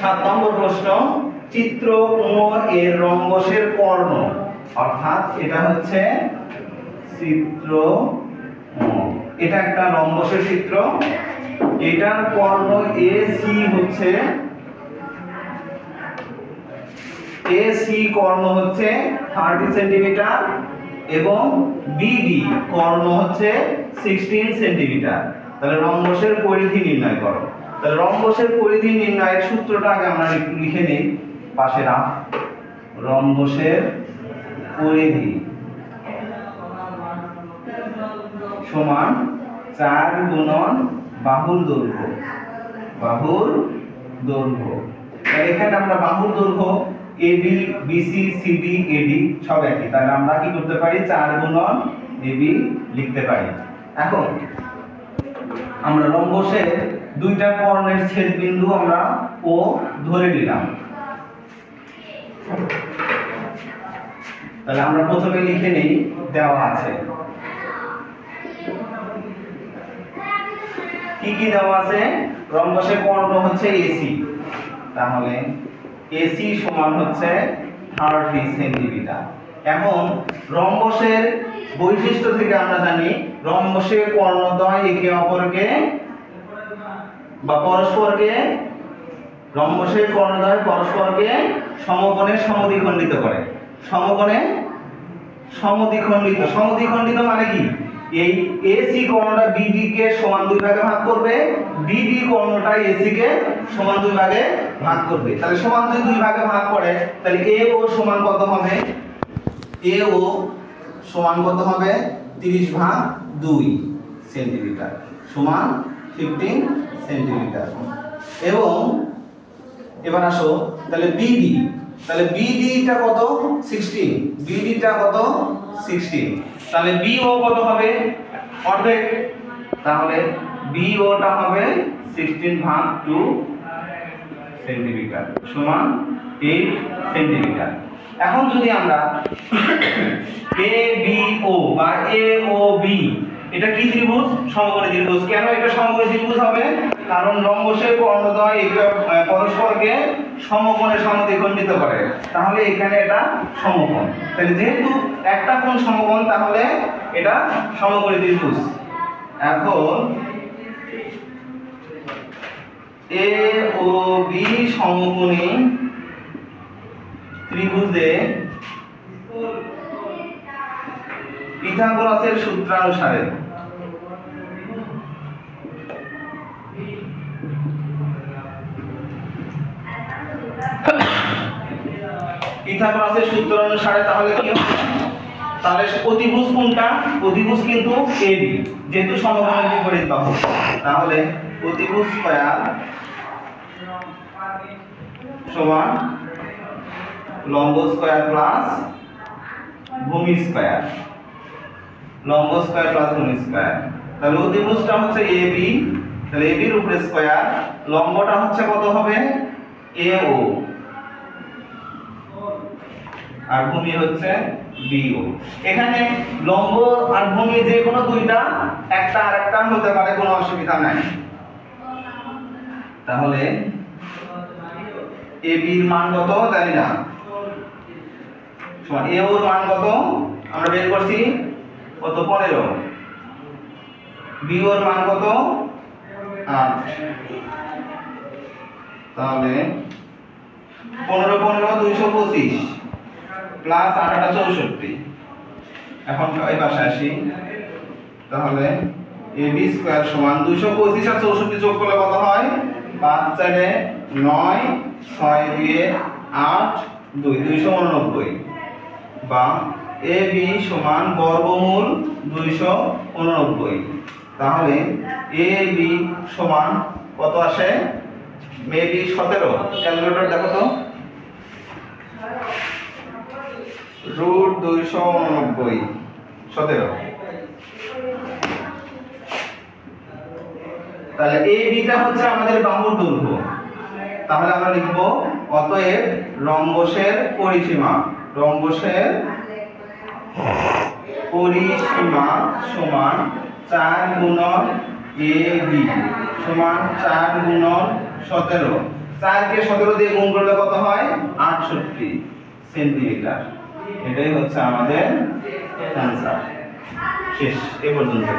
7 নম্বর প্রশ্ন, চিত্র ও এর রম্বসের কর্ণ, অর্থাৎ এটা হচ্ছে চিত্র ও, এটা একটা রম্বসের চিত্র, এটার কর্ণ এসি হচ্ছে এসি কর্ণ হচ্ছে 30 সেন্টিমিটার এবং বিডি কর্ণ হচ্ছে 16 সেন্টিমিটার। তাহলে রম্বসের পরিধি নির্ণয় করো। তাহলে রম্বসের পরিধি নির্ণয়ের সূত্রটা আগে আমরা একটু লিখে নিই পাশে রাখ। রম্বসের পরিধি সমান 4 গুণন বাহুর দৈর্ঘ্য। বাহুর দৈর্ঘ্য, এখানে আমরা বাহুর দৈর্ঘ্য এবি বিসি সিডি এডি সব একই, তাহলে আমরা কি করতে পারি 4 গুণন এবি লিখতে পারি। এখন আমরা রম্বসের দুইটা কর্ণের ছেদ বিন্দু আমরা ও ধরে নিলাম। তাহলে আমরা প্রথমে লিখে নেই, দেওয়া আছে কি কি দেওয়া আছে। রম্বসের কর্ণ হচ্ছে এসি, তাহলে এসি সমান হচ্ছে 30 সেন্টিমিটার। এখন রম্বসের বৈশিষ্ট্য থেকে আমরা জানি রম্বসের কর্ণদ্বয় একে অপরকে বা পরস্পরকে, রম্বসের কর্ণদ্বয় পরস্পরকে সমকোণে সমদ্বিখণ্ডিত করে। সমকোণে সমদ্বিখণ্ডিত, সমদ্বিখণ্ডিত মানে কি, এই এসি কর্ণটা বিডি কে সমান 2 ভাগে ভাগ করবে, বিডি কর্ণটা এসি কে সমান 2 ভাগে ভাগ করবে। তাহলে সমান 2 ভাগে ভাগ করে, তাহলে এ ও সমান কত হবে, এ ও সমান কত হবে 30/2 সেন্টিমিটার সমান 15 সেন্টিমিটার। এবং এবার আসো তাহলে বিডি, তাহলে বিডি টা কত 16, বিডি টা কত 16, তাহলে বিও কত হবে অর্ধেক, তাহলে বিও টা হবে 16/2 সেন্টিমিটার সমান 8 সেন্টিমিটার। এখন যদি আমরা এ বি ও বা এ ও বি, এটা কি ত্রিভুজ, সমকোণী ত্রিভুজ। কেন এটা সমকোণী ত্রিভুজ হবে, কারণ রম্বসের কর্ণদ্বয় এটা পরস্পরকে সমকোণে সমদ্বিখণ্ডিত করে, তাহলে এখানে এটা সমকোণ। তাহলে যেহেতু একটা কোণ সমকোণ, তাহলে এটা সমকোণী ত্রিভুজ। এখন এ ও বি সমকোণী ত্রিভুজে পিথাগোরাসের সূত্রানুসারে পিথাগোরাসের সূত্র অনুসারে তাহলে কি হবে, তাহলে অতিভুজ কোনটা, অতিভুজ কিন্তু এবি, যেহেতু সমকোণের বিপরীত বাহু, তাহলে অতিভুজ স্কয়ার সমান লম্ব স্কয়ার প্লাস ভূমি স্কয়ার, লম্ব স্কয়ার প্লাস ভূমি স্কয়ার। তাহলে অতিভুজটা হচ্ছে এবি, তাহলে এবি এর উপরে স্কয়ার, লম্বটা হচ্ছে কত হবে এও, আর ভূমি হচ্ছে বিও। এখানে লম্ব আর ভূমি যে কোনো দুইটা একটা আরেকটা হতে পারে, কোনো অসুবিধা নাই। তাহলে এবি এর মান কত জানি না, সমান এও এর মান কত আমরা বের করছি কত 15, বিও এর মান কত 8, তাহলে 15 15 225 প্লাস 8 8 64। এখন এই পাশে আসি, তাহলে ab স্কয়ার সমান 225 আর 64 যোগ করলে কত হয় 5 4 9 6 2 8 2 289, বা ab সমান বর্গমূল 289। তাহলে ab সমান কত আসে, মেবি 17, ক্যালকুলেটর দেখো তো, √289 17। তাহলে AB টা হচ্ছে আমাদের বাহুর দৈর্ঘ্য, তাহলে আমরা লিখব অতএব রম্বসের পরিসীমা, রম্বসের পরিসীমা সমান 4 গুণন AB সমান 4 গুণন 17, 4 কে 17 দিয়ে গুণ করলে কত হয় 68 সেন্টিমিটার। এটাই হচ্ছে আমাদের অ্যানসার। শেষ এ পর্যন্ত।